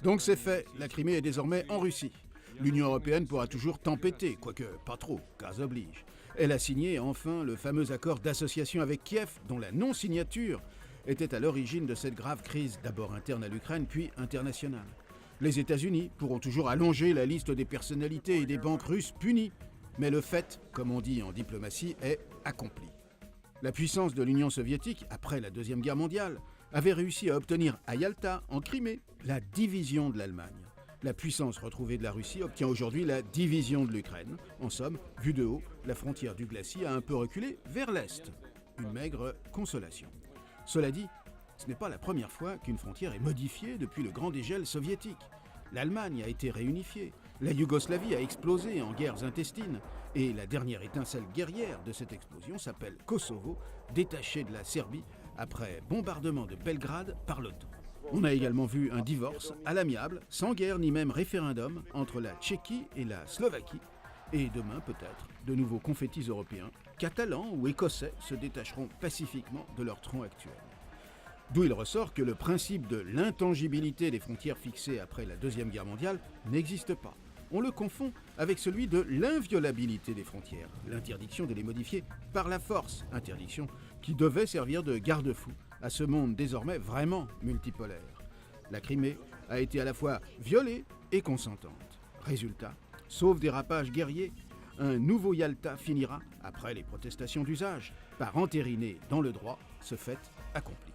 Donc c'est fait, la Crimée est désormais en Russie. L'Union européenne pourra toujours tempêter, quoique pas trop, cas oblige. Elle a signé enfin le fameux accord d'association avec Kiev, dont la non-signature était à l'origine de cette grave crise, d'abord interne à l'Ukraine, puis internationale. Les États-Unis pourront toujours allonger la liste des personnalités et des banques russes punies, mais le fait, comme on dit en diplomatie, est accompli. La puissance de l'Union soviétique, après la Deuxième Guerre mondiale, avait réussi à obtenir à Yalta, en Crimée, la division de l'Allemagne. La puissance retrouvée de la Russie obtient aujourd'hui la division de l'Ukraine. En somme, vue de haut, la frontière du glacis a un peu reculé vers l'Est. Une maigre consolation. Cela dit, ce n'est pas la première fois qu'une frontière est modifiée depuis le grand dégel soviétique. L'Allemagne a été réunifiée, la Yougoslavie a explosé en guerres intestines, et la dernière étincelle guerrière de cette explosion s'appelle Kosovo, détaché de la Serbie après bombardement de Belgrade par l'OTAN. On a également vu un divorce à l'amiable, sans guerre ni même référendum, entre la Tchéquie et la Slovaquie. Et demain, peut-être, de nouveaux confettis européens, catalans ou écossais se détacheront pacifiquement de leur tronc actuel. D'où il ressort que le principe de l'intangibilité des frontières fixées après la Deuxième Guerre mondiale n'existe pas. On le confond avec celui de l'inviolabilité des frontières, l'interdiction de les modifier par la force, interdiction qui devait servir de garde-fou à ce monde désormais vraiment multipolaire. La Crimée a été à la fois violée et consentante. Résultat, sauf dérapage guerrier, un nouveau Yalta finira, après les protestations d'usage, par entériner dans le droit ce fait accompli.